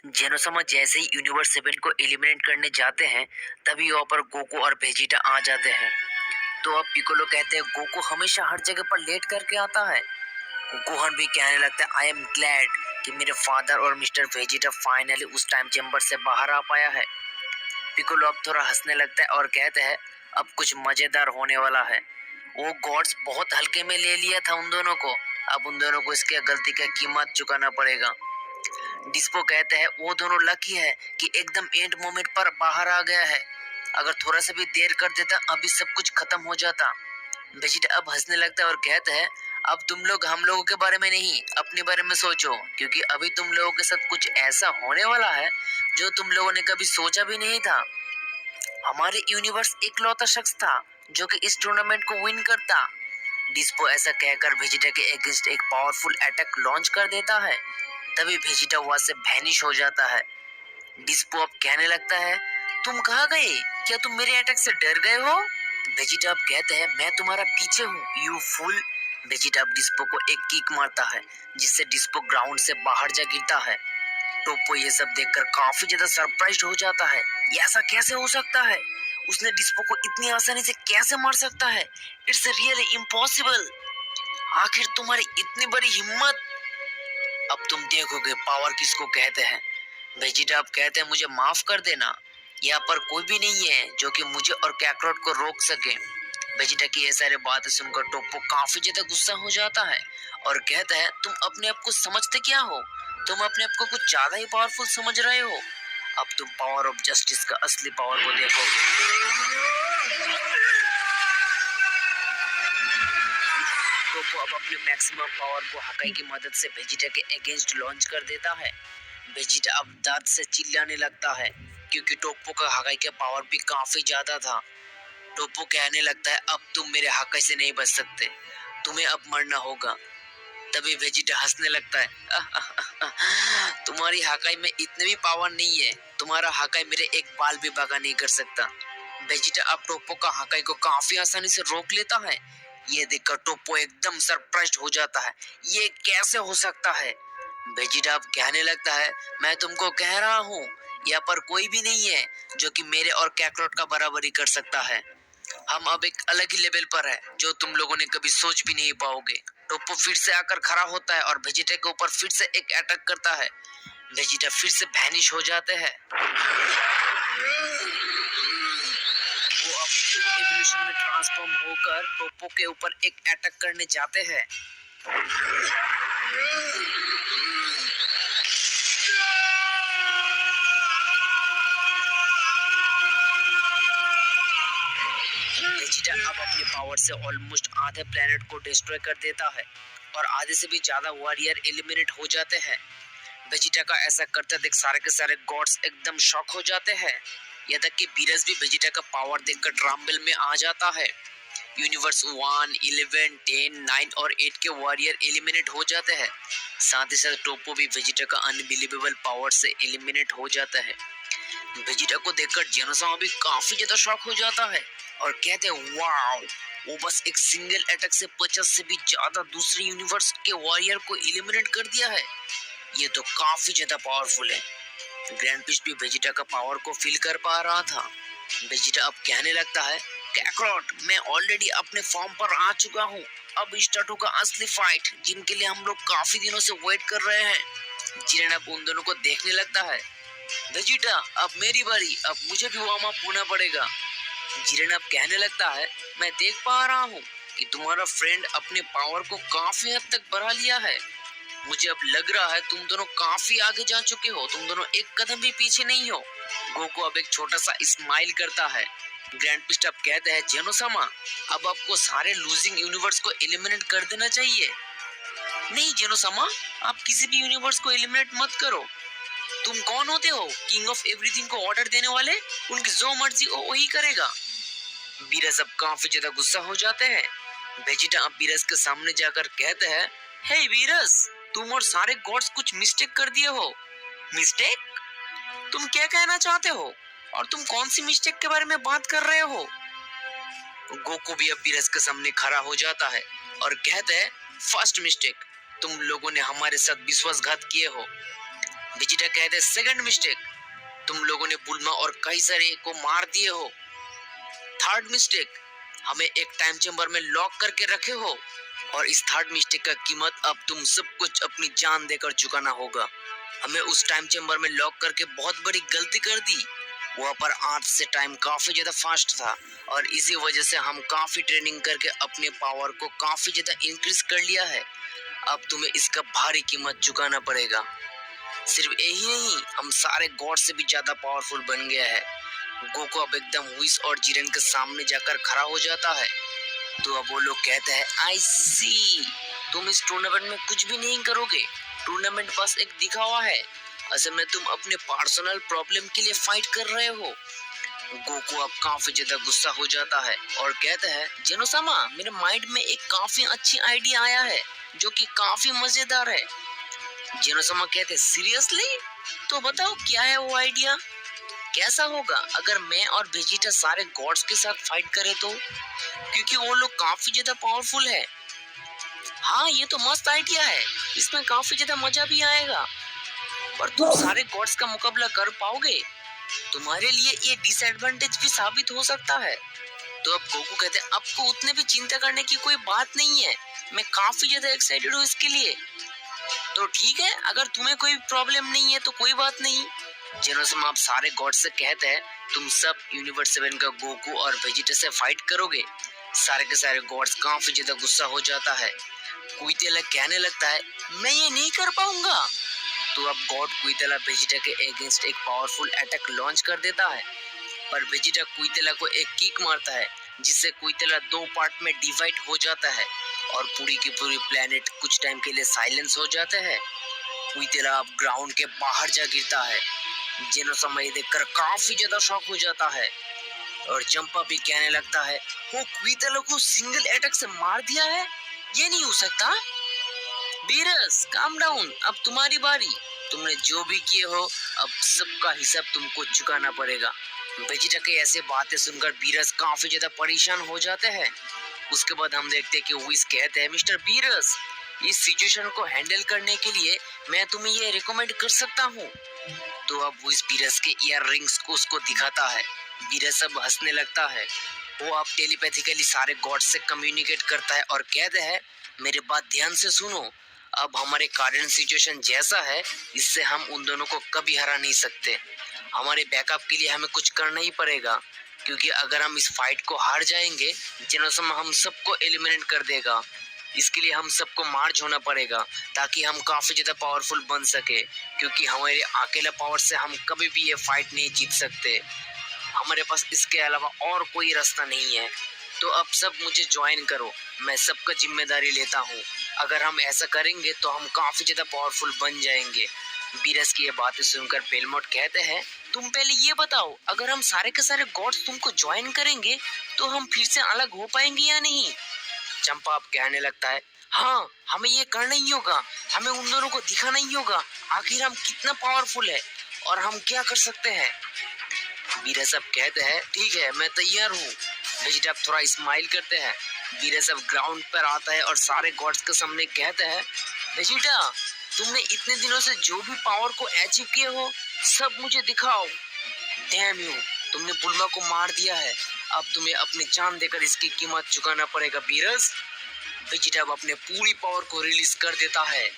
जेनोसामा जैसे ही यूनिवर्स 7 को एलिमिनेट करने जाते हैं, तभी वहाँ पर गोकू और वेजिटा आ जाते हैं। तो अब पिकोलो कहते हैं गोकू हमेशा हर जगह पर लेट करके आता है। गोहन भी कहने लगता है आई एम ग्लैड कि मेरे फादर और मिस्टर वेजिटा फाइनली उस टाइम चेंबर से बाहर आ पाया है। पिकोलो अब थोड़ा हंसने लगता है और कहते हैं अब कुछ मजेदार होने वाला है। वो गॉड्स बहुत हल्के में ले लिया था उन दोनों को, अब उन दोनों को इसकी गलती का कीमत चुकाना पड़ेगा। डिस्पो कहते हैं वो दोनों लकी है कि एकदम एंड मोमेंट पर बाहर आ गया है, अगर थोड़ा सा भी देर कर देता अभी सब कुछ खत्म हो जाता। वेजिटा अब हंसने लगता है और कहता है अब तुम लोग हम लोगों के बारे में नहीं अपने बारे में सोचो, क्योंकि अभी तुम लोगों के साथ कुछ ऐसा होने वाला है जो तुम लोगों ने कभी सोचा भी नहीं था। हमारे यूनिवर्स इकलौता शख्स था जो कि इस टूर्नामेंट को विन करता। डिस्पो ऐसा कहकर वेजिटा के अगेंस्ट एक पावरफुल अटैक लॉन्च कर देता है। तभी वेजिटा वहां से वैनिश हो जाता है। डिस्पो अब कहने लगता है तुम कहाँ गए, क्या तुम मेरे अटैक से डर गए हो? वेजिटा अब कहते हैं मैं तुम्हारा पीछे हूँ यू फूल। वेजिटा अब डिस्पो को एक किक मारता है जिससे डिस्पो ग्राउंड से बाहर जा गिरता है। टोप्पो ये सब देखकर काफी ज्यादा सरप्राइज्ड हो जाता है, ये ऐसा कैसे हो सकता है, उसने डिस्पो को इतनी आसानी से कैसे मार सकता है, इट्स रियली इम्पॉसिबल, आखिर तुम्हारी इतनी बड़ी हिम्मत, अब तुम देखोगे पावर किसको कहते हैं। वेजिटा अब कहते हैं मुझे माफ कर देना, यहाँ पर कोई भी नहीं है जो कि मुझे और कैकरोट को रोक सके। वेजिटा की ये सारी बातें सुनकर टोप्पो काफी ज्यादा गुस्सा हो जाता है और कहता है तुम अपने आप को समझते क्या हो, तुम अपने आप को कुछ ज्यादा ही पावरफुल समझ रहे हो, अब तुम पावर ऑफ जस्टिस का असली पावर को देखोगे। टोप्पो अब अपने मैक्सिमम पावर को हकाई की मदद से वेजिटा के अगेंस्ट लॉन्च कर देता है। वेजिटा अब दर्द से चिल्लाने लगता है क्योंकि टोप्पो का हकाई का पावर भी काफी ज्यादा था। टोप्पो कहने लगता है अब तुम मेरे हकाई से नहीं बच सकते, तुम्हें अब मरना होगा। तभी वेजिटा हंसने लगता है तुम्हारी हकाई में इतने भी पावर नहीं है, तुम्हारा हकाई मेरे एक बाल भी भगा नहीं कर सकता। वेजिटा अब टोप्पो का हकाई को काफी आसानी से रोक लेता है। ये देखकर टोप्पो एकदम सरप्राइज्ड हो जाता है, ये कैसे हो सकता है। वेजिटा अब कहने लगता है मैं तुमको कह रहा हूँ यहाँ पर कोई भी नहीं है जो कि मेरे और कैकरोट का बराबरी कर सकता है, हम अब एक अलग ही लेवल पर है जो तुम लोगों ने कभी सोच भी नहीं पाओगे। टोप्पो फिर से आकर खड़ा होता है और वेजिटा के ऊपर फिर से एक अटैक करता है। वेजिटा फिर से वैनिश हो जाते हैं। वो अब एवोल्यूशन में ट्रांसफॉर्म होकर टोप्पो के ऊपर एक अटैक करने जाते हैं। वेजिटा अब अपनी पावर से ऑलमोस्ट आधे प्लेनेट को डिस्ट्रॉय कर देता है और आधे से भी ज्यादा वॉरियर एलिमिनेट हो जाते हैं। वेजिटा का ऐसा करते देख सारे के सारे गॉड्स एकदम शॉक हो जाते हैं, यहाँ तक कि बीरस भी वेजिटा का पावर देखकर ट्रम्बल में आ जाता है। यूनिवर्स 1, 11, 10, 9 और 8 के वॉरियर एलिमिनेट हो जाते हैं। साथ ही साथ टोप्पो भी वेजिटा का अनबिलीवेबल पावर से एलिमिनेट हो जाता है। वेजिटा को देखकर जेनोसामा भी काफी ज्यादा शॉक हो जाता है और कहते हैं वाओ, वो बस एक सिंगल अटैक से 50 से भी ज्यादा दूसरे यूनिवर्स के वॉरियर को एलिमिनेट कर दिया है, ये तो काफी ज्यादा पावरफुल है। ग्रैंड पिस्ट भी वेजिटा का पावर को फील कर पा रहा था। वेजिटा अब कहने लगता है कैकरोट मैं ऑलरेडी अपने फॉर्म पर आ चुका हूँ, अब स्टार्ट होगा असली फाइट जिनके लिए हम लोग काफी दिनों से वेट कर रहे हैं। जिरेन अब उन दोनों को देखने लगता है, वेजिटा अब मेरी बारी, अब मुझे भी वार्म अप होना पड़ेगा। जिरेन अब कहने लगता है मैं देख पा रहा हूँ कि तुम्हारा फ्रेंड अपने पावर को काफी हद तक बढ़ा लिया है, मुझे अब लग रहा है तुम दोनों काफी आगे जा चुके हो, तुम दोनों एक कदम भी पीछे नहीं हो। गोकू अब एक छोटा सा स्माइल करता है। ग्रैंड पिस्ट अब कहते हैं जेनोसामा अब आपको सारे लूजिंग यूनिवर्स को एलिमिनेट कर देना चाहिए। नहीं जेनोसामा, आप किसी भी यूनिवर्स को एलिमिनेट मत करो, तुम कौन होते हो किंग ऑफ एवरीथिंग को ऑर्डर देने वाले, उनकी जो मर्जी हो वही करेगा। बीरस अब काफी ज्यादा गुस्सा हो जाते हैं। वेजिटा अब बीरस के सामने जाकर कहते हैं हे बीरस, तुम और सारे गॉड्स कुछ मिस्टेक कर दिए हो। मिस्टेक? तुम क्या कहना चाहते हो और तुम कौन सी मिस्टेक के बारे में बात कर रहे हो? गोकू भी अब बीरस के सामने खड़ा हो जाता है और कहता है, फर्स्ट मिस्टेक, तुम लोगों ने हमारे साथ विश्वासघात किए हो। वेजिटा कहते हैं, सेकंड मिस्टेक, तुम लोगों ने बुल्मा और काइजर को मार दिए हो। थर्ड मिस्टेक, हमें एक टाइम चेम्बर में लॉक करके रखे हो। और इस थर्ड मिस्टेक का कीमत अब तुम सब कुछ अपनी जान देकर चुकाना होगा। हमें उस टाइम चेम्बर में लॉक करके बहुत बड़ी गलती कर दी। वहाँ पर आज से टाइम काफी ज्यादा फास्ट था और इसी वजह से हम काफी ट्रेनिंग करके अपने पावर को काफी ज्यादा इंक्रीज कर लिया है। अब तुम्हें इसका भारी कीमत चुकाना पड़ेगा। सिर्फ यही नहीं, हम सारे गॉड से भी ज्यादा पावरफुल बन गया है। गोकू अब एकदम हुइस और जिरेन के सामने जाकर खड़ा हो जाता है। तो अब वो लोग कहते हैं, आई सी, तुम इस टूर्नामेंट में कुछ भी नहीं करोगे। टूर्नामेंट बस एक दिखावा है। असल में तुम अपने पर्सनल प्रॉब्लम के लिए फाइट कर रहे हो। गोकू अब काफी ज्यादा गुस्सा हो जाता है और कहता है, जेनोसामा, मेरे माइंड में एक काफी अच्छी आइडिया आया है जो कि काफी मजेदार है। जेनोसामा कहते हैं, सीरियसली? तो बताओ क्या है वो आइडिया। कैसा होगा अगर मैं और वेजिटा सारे गॉड्स के साथ फाइट करें तो, क्योंकि वो लोग काफी ज्यादा पावरफुल है। हाँ, ये तो मस्त आइडिया है, इसमें काफी ज्यादा मजा भी आएगा। और तुम सारे गॉड्स का मुकाबला कर पाओगे? तुम्हारे लिए ये डिसएडवांटेज भी साबित हो सकता है। तो अब गोकू कहते हैं, आपको उतने भी चिंता करने की कोई बात नहीं है, मैं काफी ज्यादा एक्साइटेड हूँ इसके लिए। तो ठीक है, अगर तुम्हें कोई प्रॉब्लम नहीं है तो कोई बात नहीं। जेनोसामा आप सारे गॉड से कहते हैं, तुम सब यूनिवर्स 7 का गोकू और वेजिटा से फाइट करोगे। सारे के सारे गॉड्स काफी ज्यादा गुस्सा हो जाता है। कुइतेला कहने लगता है, मैं ये नहीं कर पाऊंगा। तो अब गॉड कुइतेला वेजिटा के अगेंस्ट एक पावरफुल अटैक लॉन्च कर देता है, पर वेजिटा कुइतेला को एक किक मारता है जिससे कुइतेला दो पार्ट में डिवाइड हो जाता है और पूरी की पूरी प्लेनेट कुछ टाइम के लिए साइलेंस हो जाता है। कुइतेला अब ग्राउंड के बाहर जा गिरता है। जेनोसामा ये देखकर काफी ज्यादा शॉक हो जाता है और चंपा भी कहने लगता है, वो कुइतेला को सिंगल अटैक से मार दिया है, ये नहीं हो सकता। बीरस, काम डाउन, अब तुम्हारी बारी। तुमने जो भी किए हो, अब सबका हिसाब तुमको चुकाना पड़ेगा। वेजिटा के ऐसे बातें सुनकर बीरस काफी ज्यादा परेशान हो जाते हैं। उसके बाद हम देखते हैं कि विस कहते हैं, मिस्टर बीरस, इस सिचुएशन को हैंडल करने के लिए मैं तुम्हें ये रिकमेंड कर सकता हूँ। तो अब विस बीरस के ईयर रिंग्स को उसको दिखाता है। बीरस अब हंसने लगता है। वो अब टेलीपैथिकली सारे गॉड से कम्युनिकेट करता है और कहते हैं, मेरे बात ध्यान से सुनो, अब हमारे करंट सिचुएशन जैसा है, इससे हम उन दोनों को कभी हरा नहीं सकते। हमारे बैकअप के लिए हमें कुछ करना ही पड़ेगा, क्योंकि अगर हम इस फाइट को हार जाएंगे, जेनोसामा हम सबको एलिमिनेट कर देगा। इसके लिए हम सबको मार्च होना पड़ेगा ताकि हम काफी ज्यादा पावरफुल बन सके, क्योंकि हमारे अकेला पावर से हम कभी भी ये फाइट नहीं जीत सकते। हमारे पास इसके अलावा और कोई रास्ता नहीं है। तो अब सब मुझे ज्वाइन करो, मैं सबका जिम्मेदारी लेता हूँ। अगर हम ऐसा करेंगे तो हम काफी ज्यादा पावरफुल बन जाएंगे। बीरस की ये बातें सुनकर बेलमोट कहते हैं, तुम पहले ये बताओ, अगर हम सारे के सारे गॉड्स तुमको ज्वाइन करेंगे तो हम फिर से अलग हो पाएंगे या नहीं। चंपा अब कहने लगता है, हाँ, हमें ये करना ही होगा, हमें उन दोनों को दिखाना ही होगा आखिर हम कितना पावरफुल है और हम क्या कर सकते हैं। बीरस अब कहते हैं, ठीक है, मैं तैयार हूँ। वेजिटा थोड़ा स्माइल करते हैं। बीरस अब ग्राउंड पर आता है और सारे गॉड्स के सामने कहते हैं, वेजिटा, तुमने इतने दिनों से जो भी पावर को अचीव किए हो, सब मुझे दिखाओ। डैम यू, तुमने बुल्मा को मार दिया है, अब तुम्हें अपनी जान देकर इसकी कीमत चुकाना पड़ेगा बीरस। वेजिटा अब अपने पूरी पावर को रिलीज कर देता है।